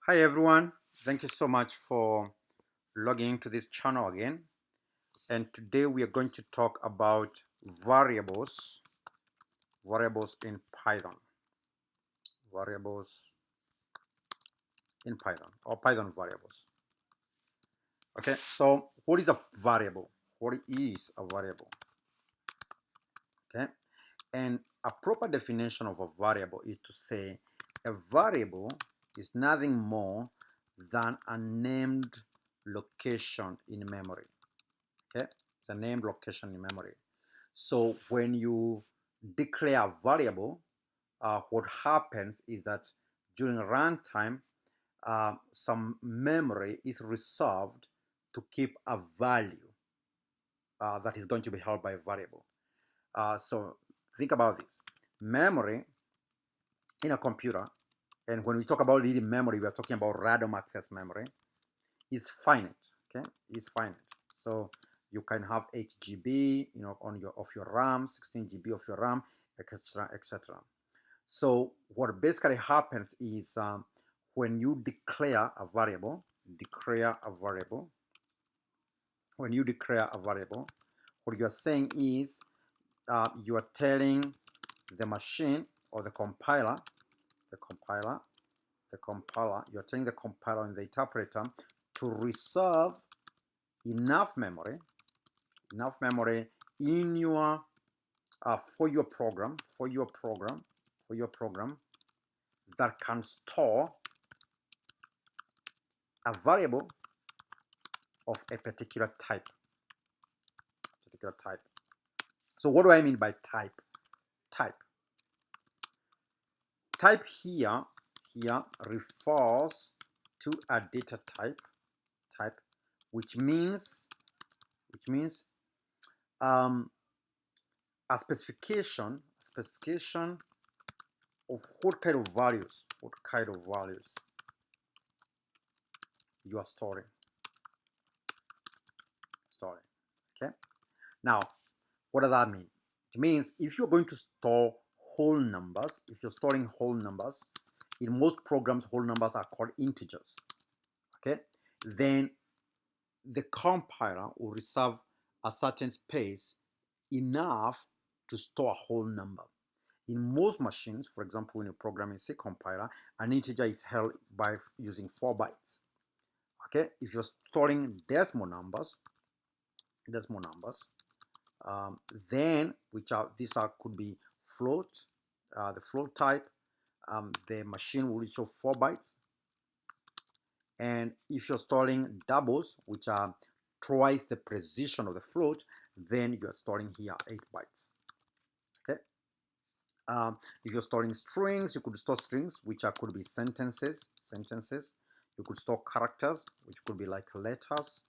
Hi everyone, thank you so much for logging into this channel again. And today we are going to talk about variables in Python, variables in Python or Python variables. Okay, so what is a variable? What is a variable? Okay, and a proper definition of a variable is to say a variable is nothing more than a named location in memory. Okay, it's a named location in memory. So when you declare a variable, what happens is that during runtime, some memory is reserved to keep a value that is going to be held by a variable. So think about this. Memory in a computer, and when we talk about reading memory, we are talking about random access memory, is finite. Okay, is finite. So you can have 8 GB, on your RAM, 16 GB of your RAM, etc., etc. So what basically happens is when you declare a variable, when you declare a variable, what you are saying is you are telling the machine or the compiler, you are telling the compiler and the interpreter to reserve enough memory in your for your program that can store a variable of a particular type. So what do I mean by type? Type here refers to a data type, which means a specification of what kind of values you are storing. Okay. Now, what does that mean? It means if you're going to store whole numbers, if you're storing whole numbers, in most programs, whole numbers are called integers. Okay. Then the compiler will reserve a certain space enough to store a whole number. In most machines, for example, when you program in C compiler, an integer is held by using 4 bytes. Okay, if you're storing decimal numbers, then could be float, the float type. The machine will show 4 bytes. And if you're storing doubles, which are twice the precision of the float, then you're storing here 8 bytes. Okay. If you're storing strings, you could store strings, which could be sentences. You could store characters, which could be like letters,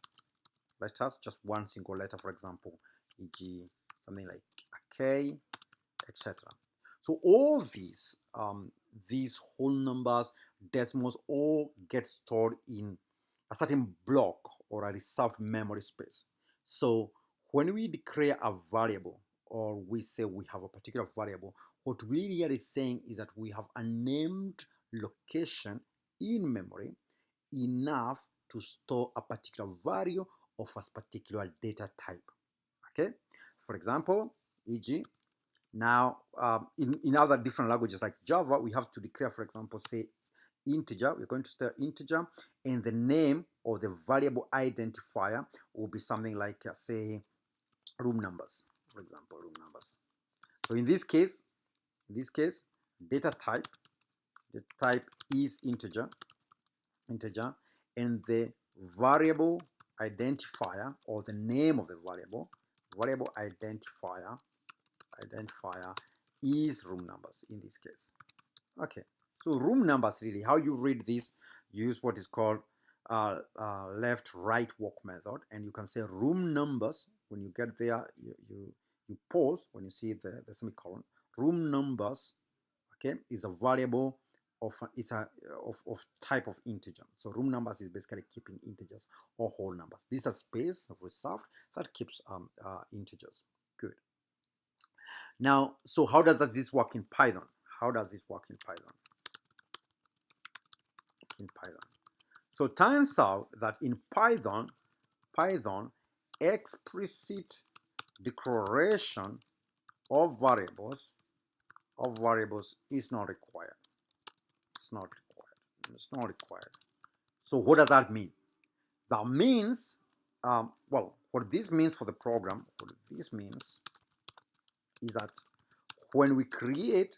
just one single letter, for example, e.g. something like a K, etc. So all these whole numbers, decimals, all get stored in a certain block or a reserved memory space. So when we declare a variable, or we say we have a particular variable, what we really are saying is that we have a named location in memory enough to store a particular value of a particular data type. Okay, for example, e.g. now in other different languages like Java, we have to declare, for example, say integer. We're going to store integer, and the name or the variable identifier will be something like say room numbers, for example, room numbers. So in this case, data type is integer, and the variable identifier, or the name of the variable identifier is room numbers in this case. Okay, so room numbers, really, how you read this, you use what is called left right walk method, and you can say room numbers. When you get there, you pause when you see the semicolon. Room numbers, okay, is a variable of type of integer. So room numbers is basically keeping integers or whole numbers. This is a space reserved that keeps integers. Good. Now, so how does this work in Python? in Python. So turns out that in Python, explicit declaration of variables is not required. It's not required. It's not required. So what does that mean? That means, well, what this means for the program, what this means is that when we create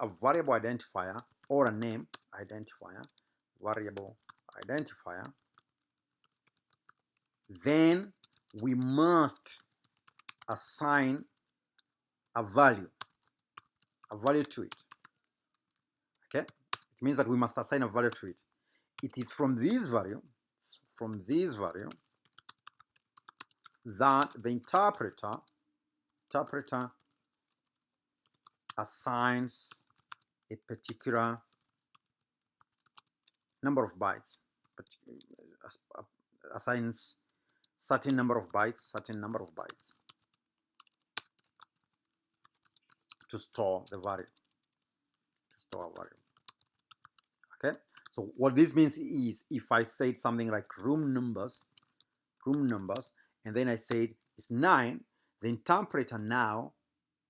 a variable identifier or a name identifier, variable identifier, then we must assign a value to it. Okay, it means that we must assign a value to it. It is from this value that the interpreter assigns a particular number of bytes, assigns certain number of bytes to store the value, a variable. Okay, so what this means is if I said something like room numbers, and then I said it's 9, the interpreter now,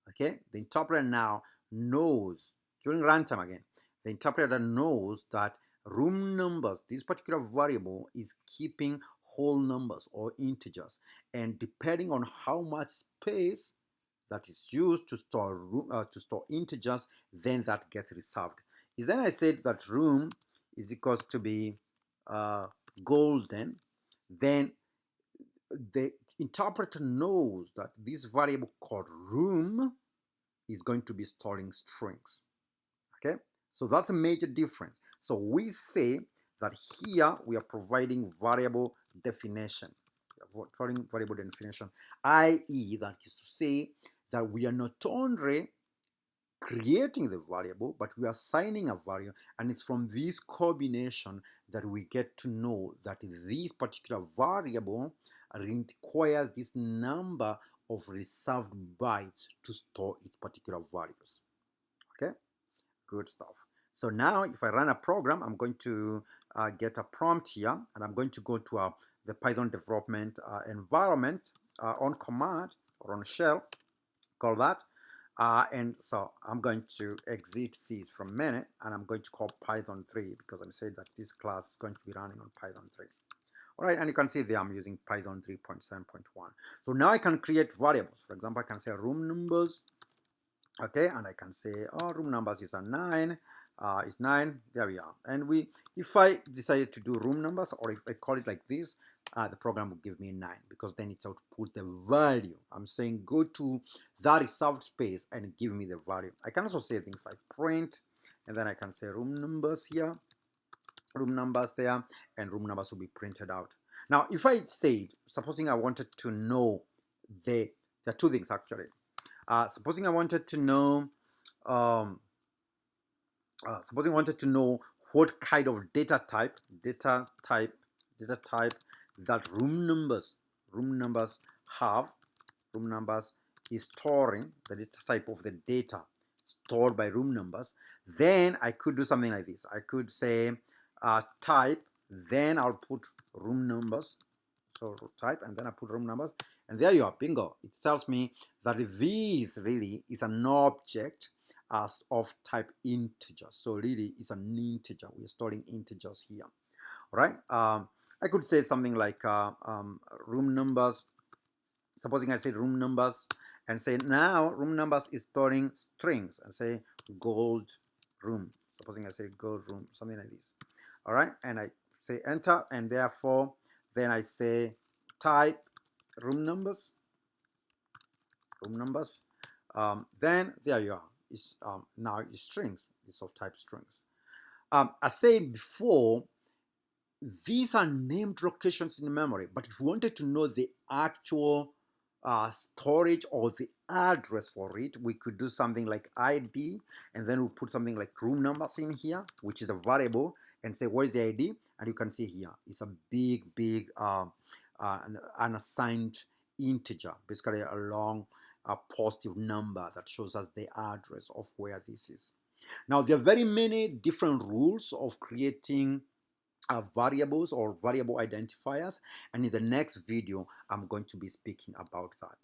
okay, the interpreter now knows during runtime again, the interpreter knows that room numbers, this particular variable, is keeping whole numbers or integers, and depending on how much space that is used to store integers, then that gets reserved. Is then I said that room is equals to be golden, then the interpreter knows that this variable called room is going to be storing strings. Okay, so that's a major difference. So we say that here we are providing variable definition, i.e., that is to say that we are not only creating the variable, but we are assigning a value, and it's from this combination that we get to know that this particular variable requires this number of reserved bytes to store its particular values. Okay, good stuff. So now if I run a program, I'm going to get a prompt here, and I'm going to go to the Python development environment on command or on shell, call that. And so I'm going to exit this from main, and I'm going to call Python 3 because I'm saying that this class is going to be running on Python 3. All right, and you can see there I'm using Python 3.7.1. So now I can create variables. For example, I can say room numbers. Okay, and I can say, oh, room numbers is a 9. Is 9. There we are. And if I decided to do room numbers, or if I call it like this, the program will give me 9 because then it's output the value. I'm saying go to that reserved space and give me the value. I can also say things like print, and then I can say room numbers here, room numbers there, and room numbers will be printed out. Now, if I said, supposing I wanted to know there are two things actually. Supposing I wanted to know, what kind of data type that room numbers have. Room numbers is storing the data type of the data stored by room numbers. Then I could do something like this. I could say type, then I'll put room numbers. So type, and then I put room numbers, and there you are, bingo. It tells me that this really is an object of type integer. So really it's an integer. We are storing integers here. All right. I could say something like room numbers. Supposing I say room numbers and say now room numbers is storing strings, and say gold room. Supposing I say gold room, something like this. All right, and I say enter, and therefore then I say type room numbers. Then there you are. It's now it's strings. It's of type strings. I said before, these are named locations in memory, but if you wanted to know the actual storage or the address for it, we could do something like ID, and then we'll put something like room numbers in here, which is a variable, and say what is the ID, and you can see here it's a big unassigned integer, basically a long positive number that shows us the address of where this is. Now, there are very many different rules of creating variables or variable identifiers, and in the next video I'm going to be speaking about that.